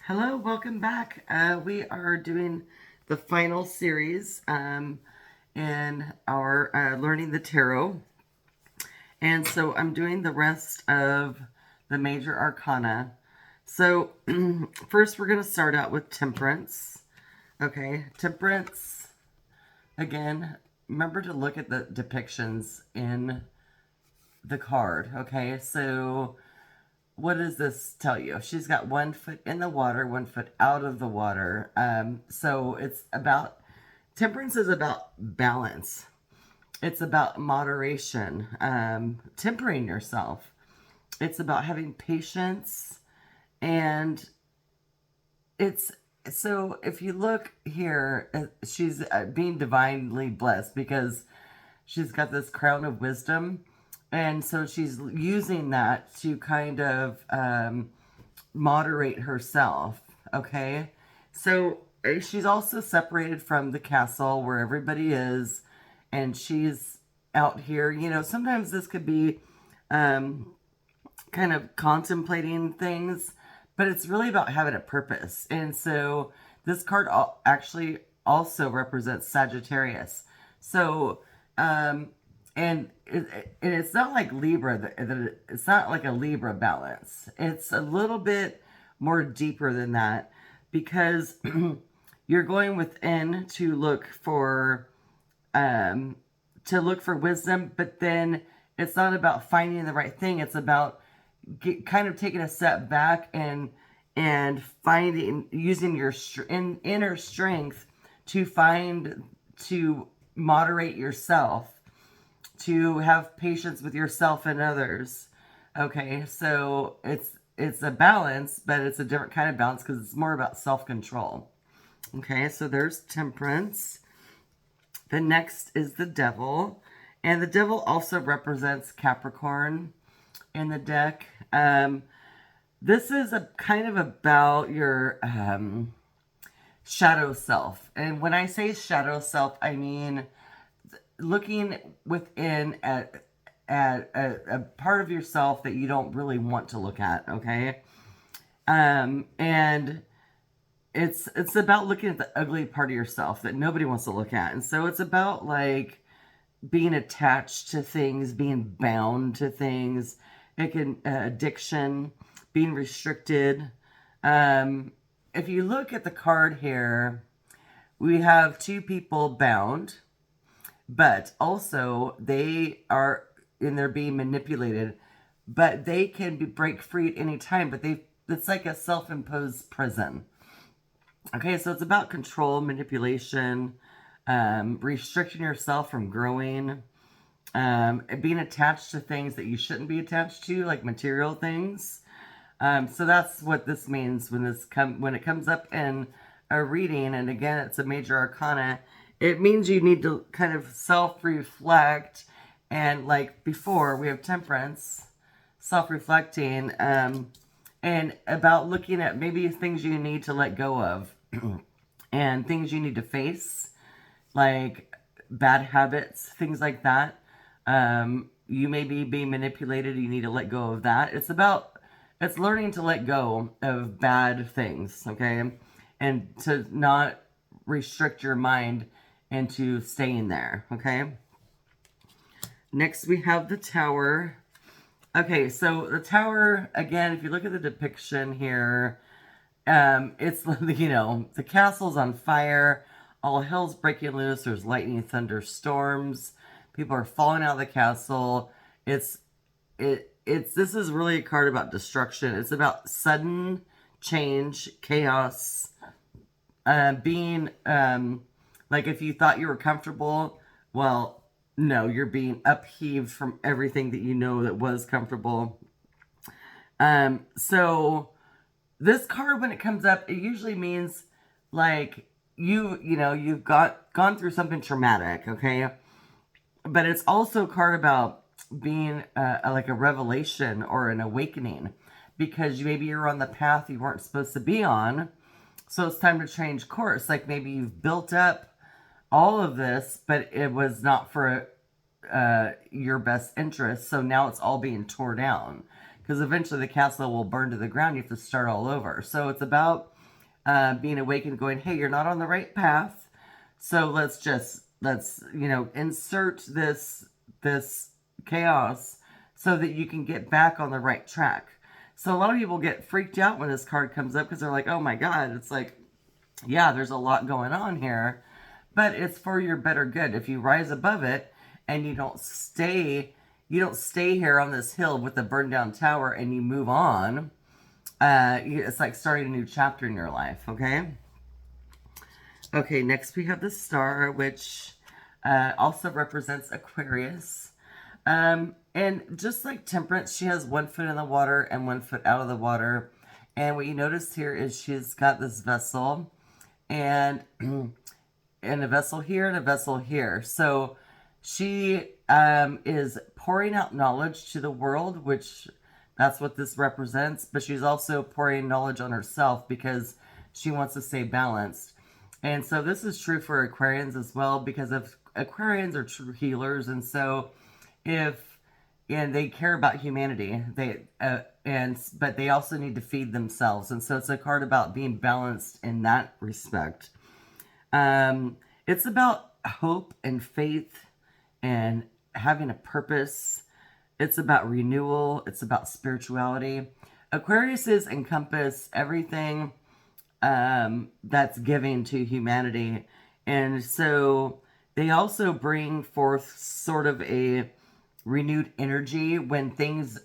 Hello, welcome back. We are doing the final series in our Learning the Tarot. And so I'm doing the rest of the major arcana. So first we're going to start out with Temperance. Okay, Temperance, again, remember to look at the depictions in the card. Okay, so what does this tell you? She's got 1 foot in the water, 1 foot out of the water. So it's about, temperance is about balance. It's about moderation, tempering yourself. It's about having patience. And it's, so if you look here, she's being divinely blessed because she's got this crown of wisdom. And so she's using that to kind of moderate herself. Okay. So she's also separated from the castle where everybody is. And she's out here. You know, sometimes this could be kind of contemplating things, but it's really about having a purpose. And so this card actually also represents Sagittarius. So, and it's not like Libra, it's not like a Libra balance. It's a little bit more deeper than that because you're going within to look for wisdom, but then it's not about finding the right thing. It's about kind of taking a step back and finding, using your inner strength to moderate yourself, to have patience with yourself and others. Okay, so it's a balance, but it's a different kind of balance because it's more about self-control. Okay, so there's Temperance. The next is the Devil. And the Devil also represents Capricorn in the deck. This is a kind of about your shadow self. And when I say shadow self, I mean looking within at a part of yourself that you don't really want to look at, okay? And it's about looking at the ugly part of yourself that nobody wants to look at. And so it's about like being attached to things, being bound to things. It can addiction, being restricted. If you look at the card here, we have two people bound, but also they are, and they're being manipulated, but they can break free at any time, but it's like a self-imposed prison. Okay, so it's about control, manipulation, restricting yourself from growing, being attached to things that you shouldn't be attached to, like material things. So that's what this means when it comes up in a reading, and again, it's a major arcana. It means you need to kind of self-reflect, and like before, we have Temperance, self-reflecting, and about looking at maybe things you need to let go of and things you need to face, like bad habits, things like that. You may be being manipulated. You need to let go of that. It's learning to let go of bad things, okay? And to not restrict your mind into staying there, okay? Next, we have the Tower. Okay, so the Tower, again, if you look at the depiction here, it's, you know, the castle's on fire, all hell's breaking loose, there's lightning, thunder, storms, people are falling out of the castle. This is really a card about destruction. It's about sudden change, chaos, being, like if you thought you were comfortable, well, no, you're being upheaved from everything that you know that was comfortable. So this card, when it comes up, it usually means like you've gone through something traumatic, okay? But it's also a card about being like a revelation or an awakening, because maybe you're on the path you weren't supposed to be on, so it's time to change course. Like maybe you've built up all of this, but it was not for your best interest, so now it's all being torn down, because eventually the castle will burn to the ground. You have to start all over. So it's about being awakened, going, hey, you're not on the right path. So let's insert this chaos so that you can get back on the right track. So a lot of people get freaked out when this card comes up because they're like, oh my God, it's like, yeah, there's a lot going on here, but it's for your better good. If you rise above it and you don't stay here on this hill with the burned down tower and you move on, it's like starting a new chapter in your life, okay? Okay, next we have the star, which also represents Aquarius. And just like Temperance, she has 1 foot in the water and 1 foot out of the water. And what you notice here is she's got this vessel and, and a vessel here and a vessel here. So she is pouring out knowledge to the world, which that's what this represents. But she's also pouring knowledge on herself because she wants to stay balanced. And so this is true for Aquarians as well, because if Aquarians are true healers, and so and they care about humanity, but they also need to feed themselves, and so it's a card about being balanced in that respect. It's about hope and faith and having a purpose. It's about renewal. It's about spirituality. Aquariuses encompass everything that's giving to humanity. And so they also bring forth sort of a renewed energy when things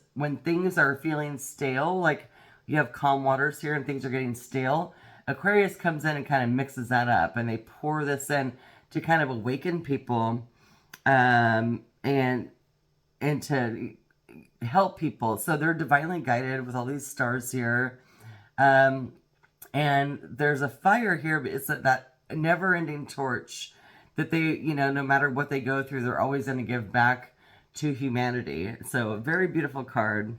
are feeling stale, like you have calm waters here and things are getting stale. Aquarius comes in and kind of mixes that up, and they pour this in to kind of awaken people, and to help people. So they're divinely guided with all these stars here. And there's a fire here, but it's that never-ending torch that they, no matter what they go through, they're always going to give back to humanity. So a very beautiful card.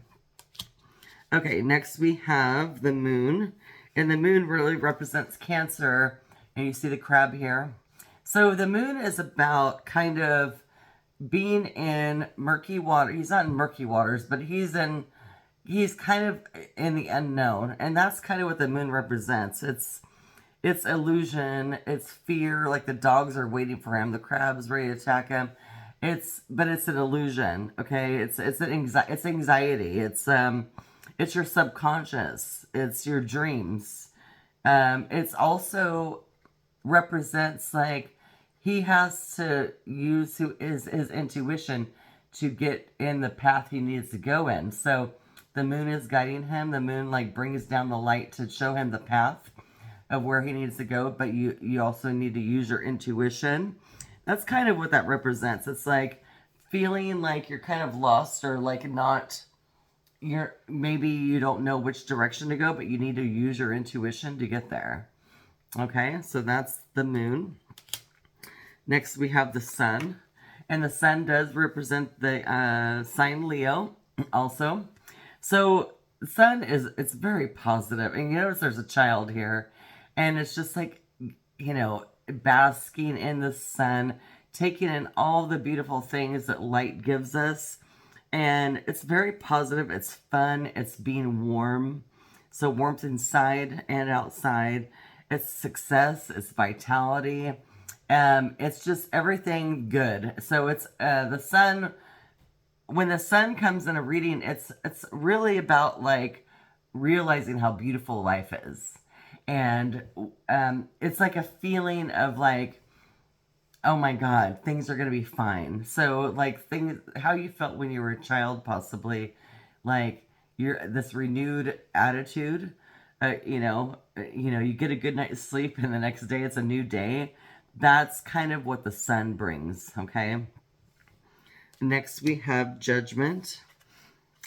Okay, next we have the moon. And the moon really represents Cancer. And you see the crab here. So the moon is about kind of being in murky water. He's not in murky waters, but he's kind of in the unknown, and that's kind of what the moon represents. It's illusion, it's fear, like the dogs are waiting for him, the crab's ready to attack him. But it's an illusion, okay? It's anxiety. It's your subconscious. It's your dreams. It's also represents like he has to use his intuition to get in the path he needs to go in. So the moon is guiding him. The moon like brings down the light to show him the path of where he needs to go, but you also need to use your intuition. That's kind of what that represents. It's like feeling like you're kind of lost, or like maybe you don't know which direction to go, but you need to use your intuition to get there. Okay, so that's the moon. Next we have the sun, and the sun does represent the sign Leo also. So the sun it's very positive, and you notice there's a child here, and it's just like, basking in the sun, taking in all the beautiful things that light gives us. And it's very positive, it's fun, it's being warm. So warmth inside and outside. It's success, it's vitality. It's just everything good. So it's the sun. When the sun comes in a reading, it's really about like realizing how beautiful life is. And it's like a feeling of like, oh my God, things are going to be fine. So like how you felt when you were a child, possibly, like this renewed attitude, you get a good night's sleep and the next day it's a new day. That's kind of what the sun brings. Okay. Next we have Judgment.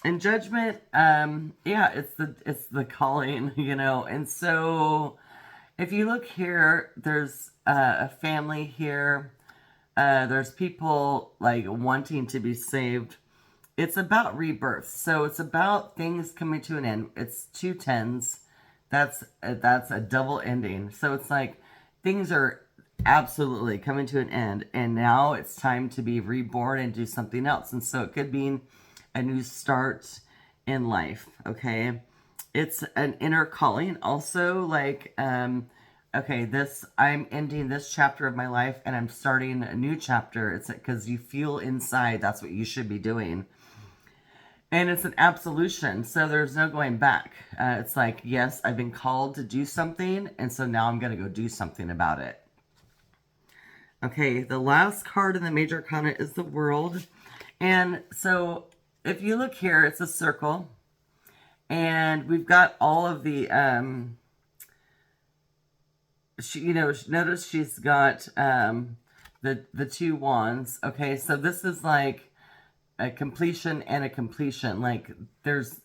And Judgment, it's the calling, and so if you look here, there's a family here, there's people like wanting to be saved. It's about rebirth, so it's about things coming to an end. It's 2 tens, that's a double ending, so it's like things are absolutely coming to an end, and now it's time to be reborn and do something else. And so it could be a new start in life, okay? It's an inner calling also, like, okay, I'm ending this chapter of my life and I'm starting a new chapter. It's because you feel inside that's what you should be doing. And it's an absolution, so there's no going back. It's like, yes, I've been called to do something, and so now I'm going to go do something about it. Okay, the last card in the Major Arcana is the World. And so if you look here, it's a circle. And we've got all of the, notice she's got the two wands. Okay, so this is like a completion and a completion. Like it's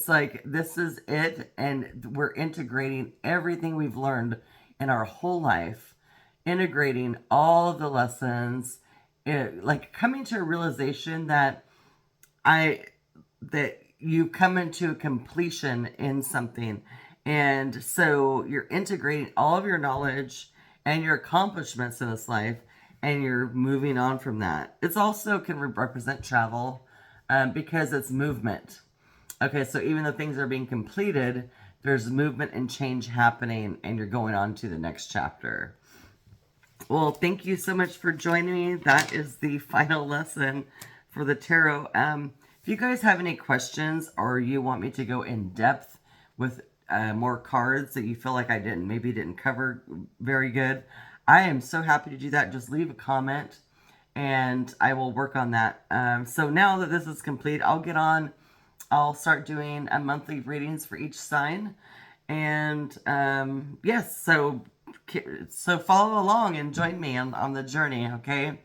like this is it, and we're integrating everything we've learned in our whole life, integrating all of the lessons, like coming to a realization that you come into a completion in something. And so you're integrating all of your knowledge and your accomplishments in this life, and you're moving on from that. It's also can represent travel, because it's movement. Okay, so even though things are being completed, there's movement and change happening, and you're going on to the next chapter. Well, thank you so much for joining me. That is the final lesson for the tarot. If you guys have any questions, or you want me to go in depth with more cards that you feel like I maybe didn't cover very good, I am so happy to do that. Just leave a comment and I will work on that. So now that this is complete, I'll start doing monthly readings for each sign. And yes, so follow along and join me on the journey, okay?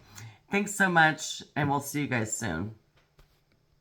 Thanks so much, and we'll see you guys soon.